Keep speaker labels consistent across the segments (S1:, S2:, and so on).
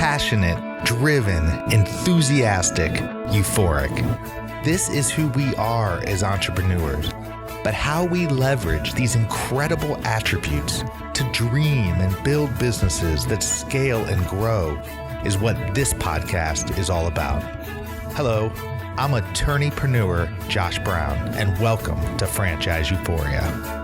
S1: passionate, driven, enthusiastic, euphoric. This is who we are as entrepreneurs. But how we leverage these incredible attributes to dream and build businesses that scale and grow is what this podcast is all about. Hello, I'm attorneypreneur Josh Brown, and welcome to Franchise Euphoria.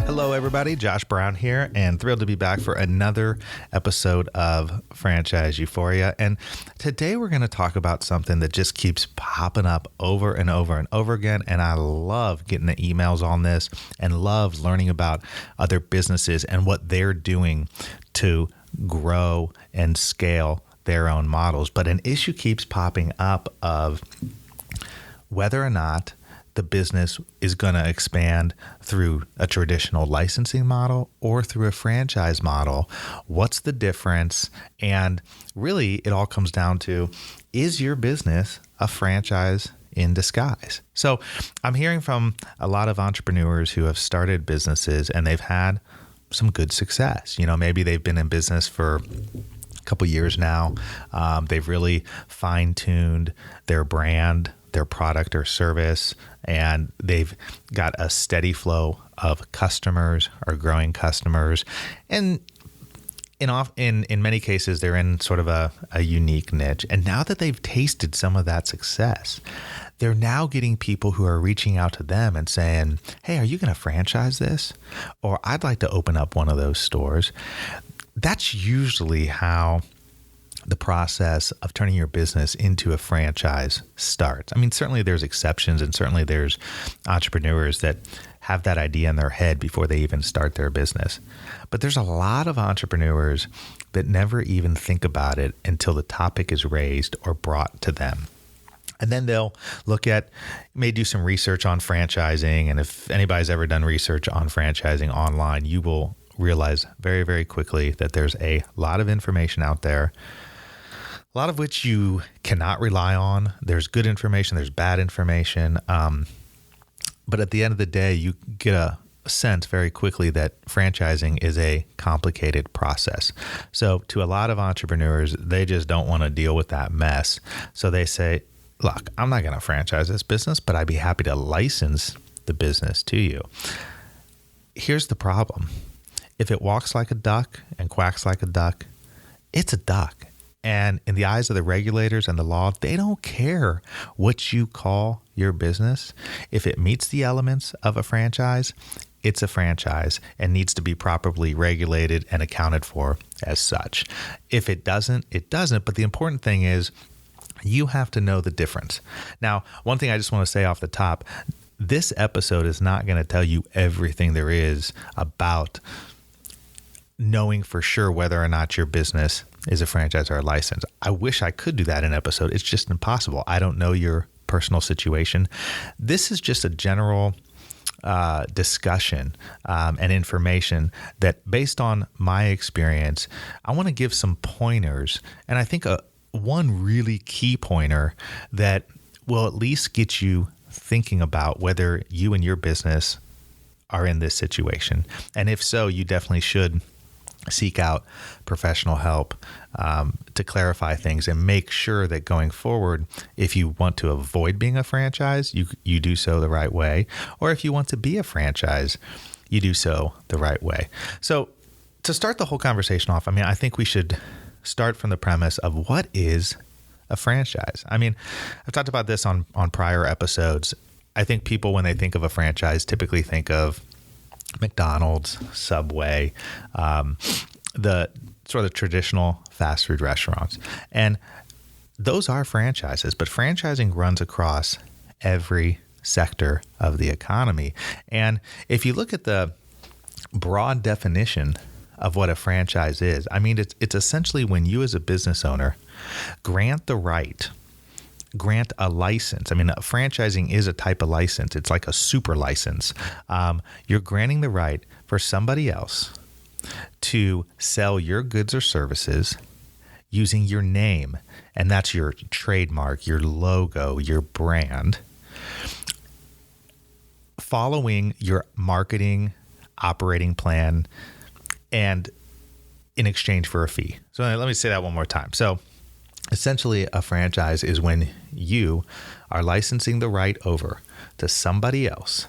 S1: Hello, everybody. Josh Brown here, and thrilled to be back for another episode of Franchise Euphoria. And today we're going to talk about something that just keeps popping up over and over and over again. And I love getting the emails on this and love learning about other businesses and what they're doing to grow and scale their own models. But an issue keeps popping up of whether or not the business is going to expand through a traditional licensing model or through a franchise model. What's the difference? And really, it all comes down to, is your business a franchise in disguise? So I'm hearing from a lot of entrepreneurs who have started businesses and they've had some good success. You know, maybe they've been in business for a couple years now. They've really fine-tuned their brand, their product or service, and they've got a steady flow of customers or growing customers. And in many cases, they're in sort of a unique niche. And now that they've tasted some of that success, they're now getting people who are reaching out to them and saying, hey, are you going to franchise this? Or I'd like to open up one of those stores. That's usually how the process of turning your business into a franchise starts. I mean, certainly there's exceptions, and certainly there's entrepreneurs that have that idea in their head before they even start their business. But there's a lot of entrepreneurs that never even think about it until the topic is raised or brought to them. And then they'll may do some research on franchising. And if anybody's ever done research on franchising online, you will realize very, very quickly that there's a lot of information out there, a lot of which you cannot rely on. There's good information, there's bad information. But at the end of the day, you get a sense very quickly that franchising is a complicated process. So to a lot of entrepreneurs, they just don't want to deal with that mess. So they say, look, I'm not going to franchise this business, but I'd be happy to license the business to you. Here's the problem. If it walks like a duck and quacks like a duck, it's a duck. And in the eyes of the regulators and the law, they don't care what you call your business. If it meets the elements of a franchise, it's a franchise and needs to be properly regulated and accounted for as such. If it doesn't, it doesn't. But the important thing is you have to know the difference. Now, one thing I just want to say off the top, this episode is not going to tell you everything there is about knowing for sure whether or not your business is a franchise or a license. I wish I could do that in an episode. It's just impossible. I don't know your personal situation. This is just a general discussion and information that, based on my experience, I want to give some pointers. And I think one really key pointer that will at least get you thinking about whether you and your business are in this situation. And if so, you definitely should seek out professional help to clarify things and make sure that going forward, if you want to avoid being a franchise, you do so the right way. Or if you want to be a franchise, you do so the right way. So to start the whole conversation off, I think we should start from the premise of what is a franchise. I've talked about this on prior episodes. I think people, when they think of a franchise, typically think of McDonald's, Subway, the sort of traditional fast food restaurants. And those are franchises, but franchising runs across every sector of the economy. And if you look at the broad definition of what a franchise is, it's essentially when you as a business owner grant a license. Franchising is a type of license. It's like a super license. You're granting the right for somebody else to sell your goods or services using your name, and that's your trademark, your logo, your brand, following your marketing operating plan, and in exchange for a fee. So let me say that one more time. So essentially, a franchise is when you are licensing the right over to somebody else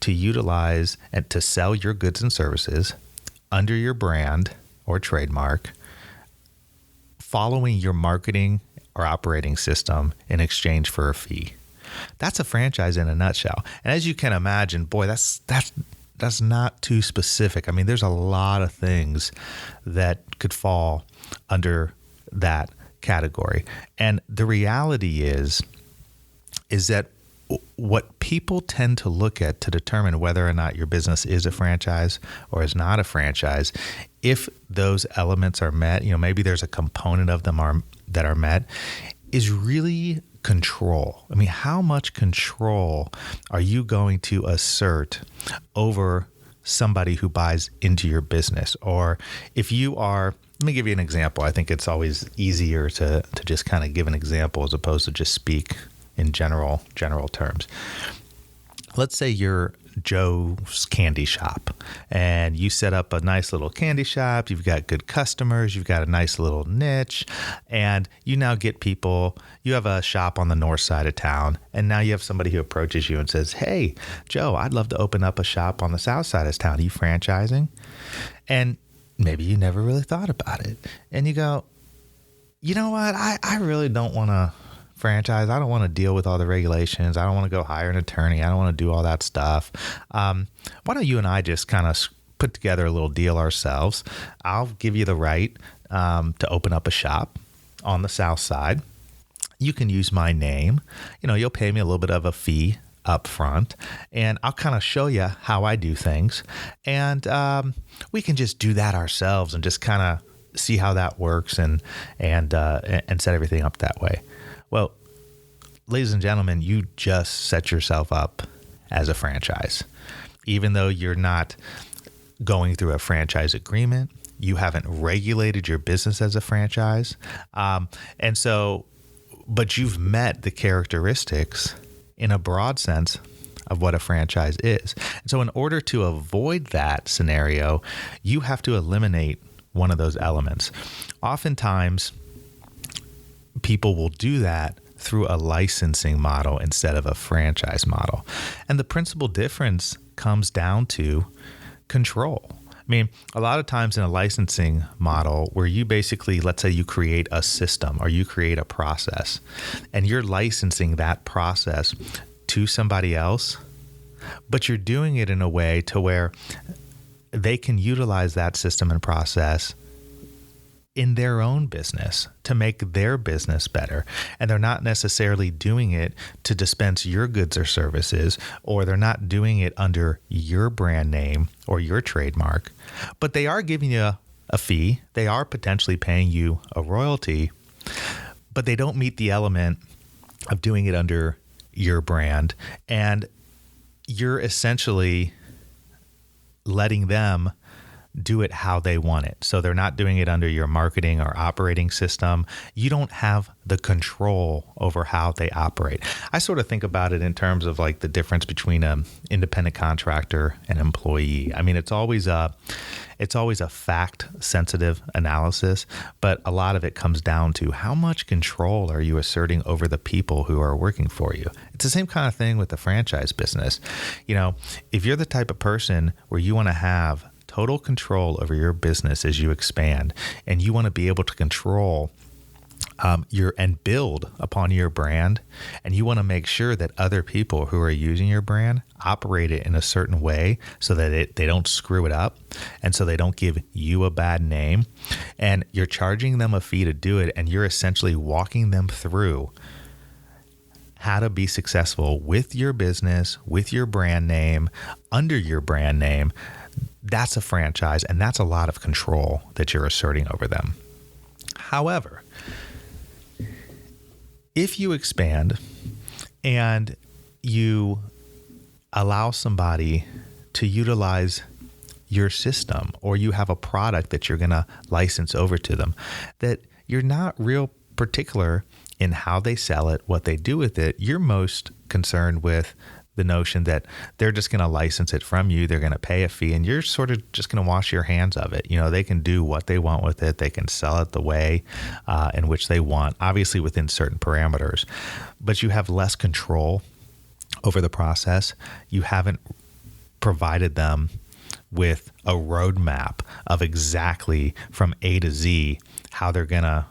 S1: to utilize and to sell your goods and services under your brand or trademark, following your marketing or operating system in exchange for a fee. That's a franchise in a nutshell. And as you can imagine, boy, that's not too specific. I mean, there's a lot of things that could fall under that category. And the reality is that what people tend to look at to determine whether or not your business is a franchise or is not a franchise, if those elements are met, maybe there's a component of them that are met, is really control. I mean, how much control are you going to assert over somebody who buys into your business? Or if you are, let me give you an example. I think it's always easier to just kind of give an example as opposed to just speak in general terms. Let's say you're Joe's Candy Shop and you set up a nice little candy shop. You've got good customers. You've got a nice little niche, and you now get people. You have a shop on the north side of town, and now you have somebody who approaches you and says, "Hey, Joe, I'd love to open up a shop on the south side of town. Are you franchising?" And maybe you never really thought about it. And you go, "You know what? I really don't want to franchise. I don't want to deal with all the regulations. I don't want to go hire an attorney. I don't want to do all that stuff. Why don't you and I just kind of put together a little deal ourselves? I'll give you the right to open up a shop on the south side. You can use my name. You'll pay me a little bit of a fee up front, and I'll kind of show you how I do things. And we can just do that ourselves and just kind of see how that works and set everything up that way." Well, ladies and gentlemen, you just set yourself up as a franchise. Even though you're not going through a franchise agreement, you haven't regulated your business as a franchise. But you've met the characteristics in a broad sense of what a franchise is. And so in order to avoid that scenario, you have to eliminate one of those elements. Oftentimes, people will do that through a licensing model instead of a franchise model. And the principal difference comes down to control. I mean, a lot of times in a licensing model where you basically, let's say you create a system or you create a process and you're licensing that process to somebody else, but you're doing it in a way to where they can utilize that system and process in their own business to make their business better. And they're not necessarily doing it to dispense your goods or services, or they're not doing it under your brand name or your trademark, but they are giving you a fee. They are potentially paying you a royalty, but they don't meet the element of doing it under your brand. And you're essentially letting them do it how they want it. So they're not doing it under your marketing or operating system. You don't have the control over how they operate. I sort of think about it in terms of like the difference between an independent contractor and employee. I mean, it's always a fact-sensitive analysis, but a lot of it comes down to how much control are you asserting over the people who are working for you. It's the same kind of thing with the franchise business. If you're the type of person where you want to have total control over your business as you expand, and you want to be able to control and build upon your brand, and you want to make sure that other people who are using your brand operate it in a certain way so that they don't screw it up, and so they don't give you a bad name, and you're charging them a fee to do it, and you're essentially walking them through how to be successful with your business, with your brand name, under your brand name. That's a franchise, and that's a lot of control that you're asserting over them. However, if you expand and you allow somebody to utilize your system, or you have a product that you're going to license over to them, that you're not real particular in how they sell it, what they do with it, you're most concerned with the notion that they're just going to license it from you. They're going to pay a fee and you're sort of just going to wash your hands of it. They can do what they want with it. They can sell it the way in which they want, obviously within certain parameters, but you have less control over the process. You haven't provided them with a roadmap of exactly from A to Z how they're going to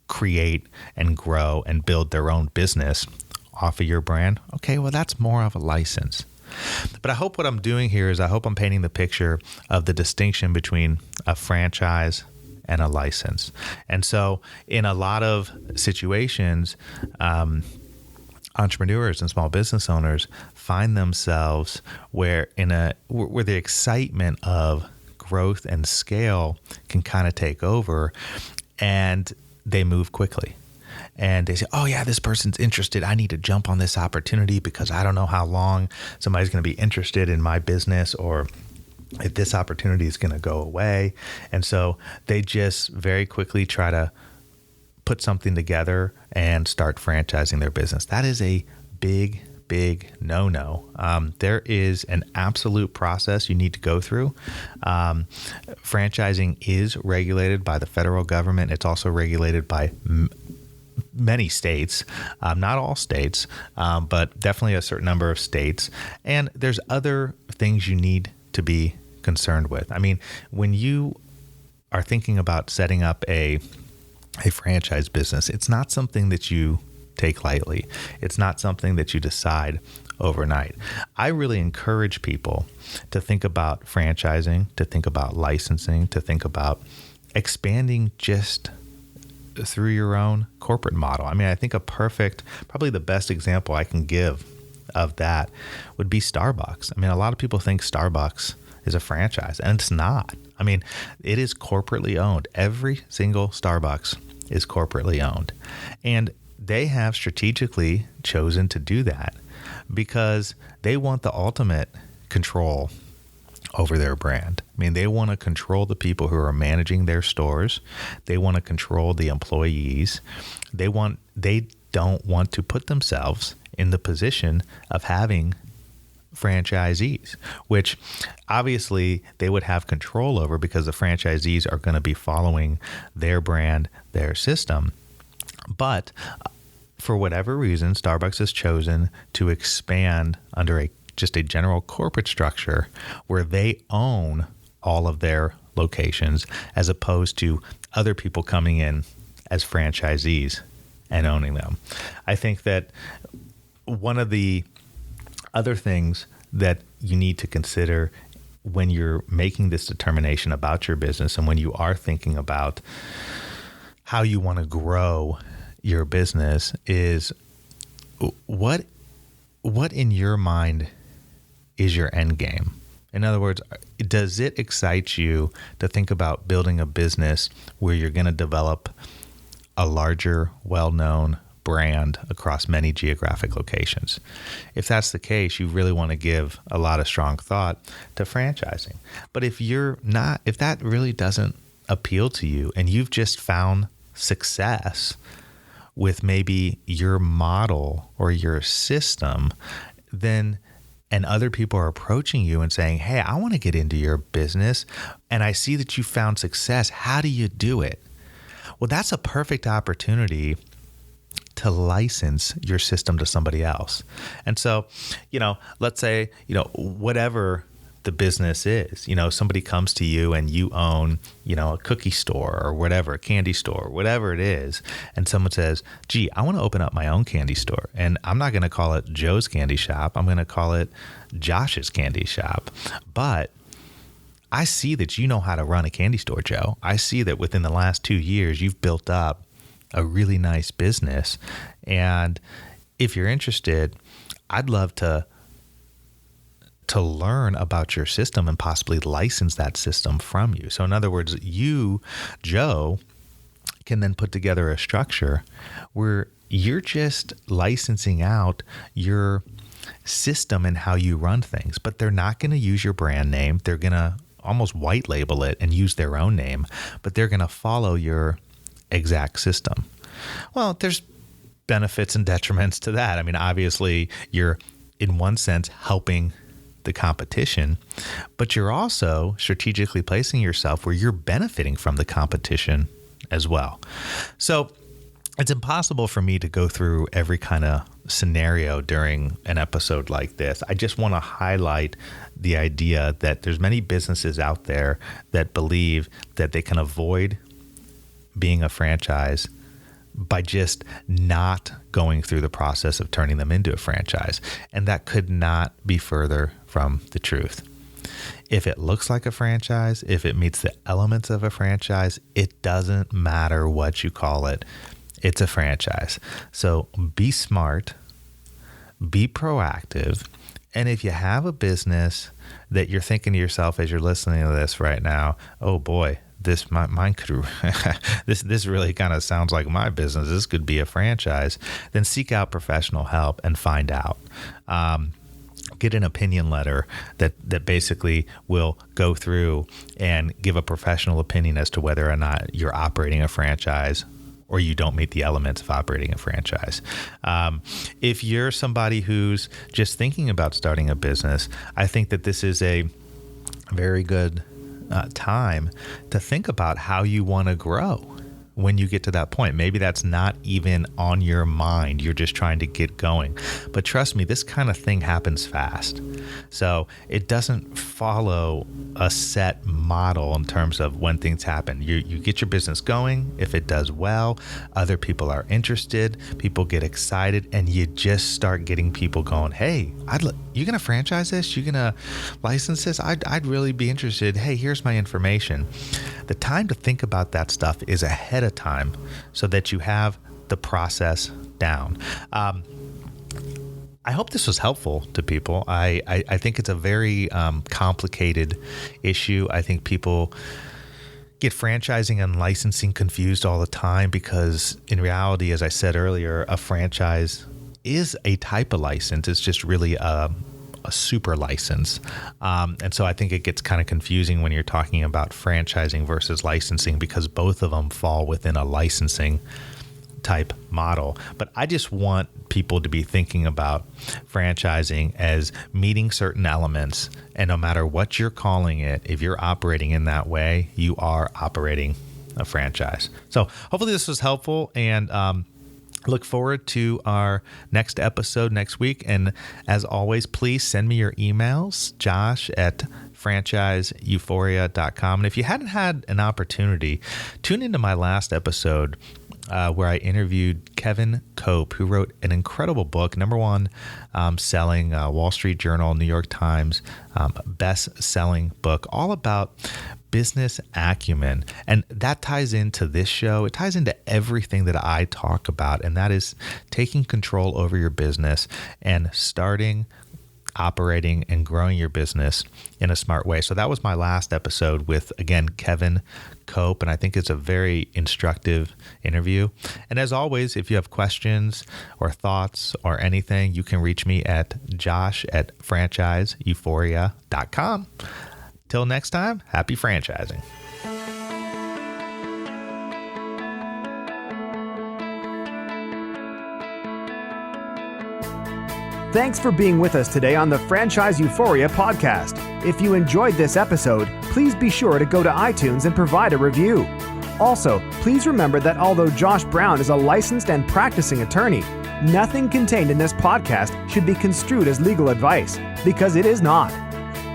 S1: create and grow and build their own business off of your brand. Okay, well, that's more of a license. But I hope what I'm doing here is I hope I'm painting the picture of the distinction between a franchise and a license. And so in a lot of situations, entrepreneurs and small business owners find themselves where the excitement of growth and scale can kind of take over, and they move quickly. And they say, oh yeah, this person's interested. I need to jump on this opportunity because I don't know how long somebody's going to be interested in my business, or if this opportunity is going to go away. And so they just very quickly try to put something together and start franchising their business. That is a big no-no. There is an absolute process you need to go through. Franchising is regulated by the federal government. It's also regulated by many states, not all states, but definitely a certain number of states. And there's other things you need to be concerned with. I mean, when you are thinking about setting up a franchise business, it's not something that you take lightly. It's not something that you decide overnight. I really encourage people to think about franchising, to think about licensing, to think about expanding just through your own corporate model. I mean, I think probably the best example I can give of that would be Starbucks. I mean, a lot of people think Starbucks is a franchise, and it's not. I mean, it is corporately owned. Every single Starbucks is corporately owned. And they have strategically chosen to do that because they want the ultimate control over their brand. I mean, they want to control the people who are managing their stores. They want to control the employees. They don't want to put themselves in the position of having franchisees, which obviously they would have control over because the franchisees are going to be following their brand, their system. But for whatever reason, Starbucks has chosen to expand under just a general corporate structure where they own all of their locations, as opposed to other people coming in as franchisees and owning them. I think that one of the other things that you need to consider when you're making this determination about your business and when you are thinking about how you want to grow your business is what in your mind is your end game? In other words, does it excite you to think about building a business where you're going to develop a larger, well-known brand across many geographic locations? If that's the case, you really want to give a lot of strong thought to franchising. But if that really doesn't appeal to you and you've just found success with maybe your model or your system, and other people are approaching you and saying, hey, I want to get into your business and I see that you found success. How do you do it? Well, that's a perfect opportunity to license your system to somebody else. And so, let's say, whatever the business is, somebody comes to you and you own, a cookie store or whatever, a candy store, whatever it is. And someone says, gee, I want to open up my own candy store. And I'm not going to call it Joe's Candy Shop. I'm going to call it Josh's Candy Shop. But I see that you know how to run a candy store, Joe. I see that within the last 2 years, you've built up a really nice business. And if you're interested, I'd love to learn about your system and possibly license that system from you. So in other words, you, Joe, can then put together a structure where you're just licensing out your system and how you run things, but they're not going to use your brand name. They're going to almost white label it and use their own name, but they're going to follow your exact system. Well, there's benefits and detriments to that. I mean, obviously you're in one sense, helping the competition, but you're also strategically placing yourself where you're benefiting from the competition as well. So it's impossible for me to go through every kind of scenario during an episode like this. I just want to highlight the idea that there's many businesses out there that believe that they can avoid being a franchise by just not going through the process of turning them into a franchise. And that could not be further from the truth. If it looks like a franchise, if it meets the elements of a franchise, it doesn't matter what you call it. It's a franchise. So be smart, be proactive. And if you have a business that you're thinking to yourself as you're listening to this right now, oh boy, mine could this really kind of sounds like my business. This could be a franchise. Then seek out professional help and find out. Get an opinion letter that basically will go through and give a professional opinion as to whether or not you're operating a franchise or you don't meet the elements of operating a franchise. If you're somebody who's just thinking about starting a business, I think that this is a very good time to think about how you want to grow when you get to that point. Maybe that's not even on your mind. You're just trying to get going. But trust me, this kind of thing happens fast. So it doesn't follow a set model in terms of when things happen. You get your business going. If it does well, other people are interested, people get excited, and you just start getting people going, hey, you going to franchise this? You going to license this? I'd really be interested. Hey, here's my information. The time to think about that stuff is ahead of time so that you have the process down. I hope this was helpful to people. I think it's a very complicated issue. I think people get franchising and licensing confused all the time because in reality, as I said earlier, a franchise is a type of license. It's just really a super license. And so I think it gets kind of confusing when you're talking about franchising versus licensing because both of them fall within a licensing type model. But I just want people to be thinking about franchising as meeting certain elements. And no matter what you're calling it, if you're operating in that way, you are operating a franchise. So hopefully this was helpful, and look forward to our next episode next week. And as always, please send me your emails, josh@franchiseeuphoria.com. And if you hadn't had an opportunity, tune into my last episode where I interviewed Kevin Cope, who wrote an incredible book, #1 selling Wall Street Journal, New York Times, best-selling book, all about business acumen. And that ties into this show. It ties into everything that I talk about, and that is taking control over your business and starting, operating, and growing your business in a smart way. So that was my last episode with, again, Kevin Cope, and I think it's a very instructive interview. And as always, if you have questions or thoughts or anything, you can reach me at josh@franchiseeuphoria.com. Till next time, happy franchising.
S2: Thanks for being with us today on the Franchise Euphoria podcast. If you enjoyed this episode, please be sure to go to iTunes and provide a review. Also, please remember that although Josh Brown is a licensed and practicing attorney, nothing contained in this podcast should be construed as legal advice, because it is not.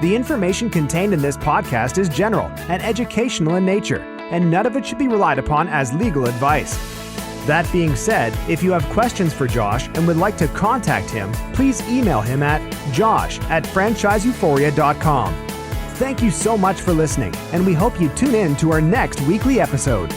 S2: The information contained in this podcast is general and educational in nature, and none of it should be relied upon as legal advice. That being said, if you have questions for Josh and would like to contact him, please email him at josh@franchiseeuphoria.com. Thank you so much for listening, and we hope you tune in to our next weekly episode.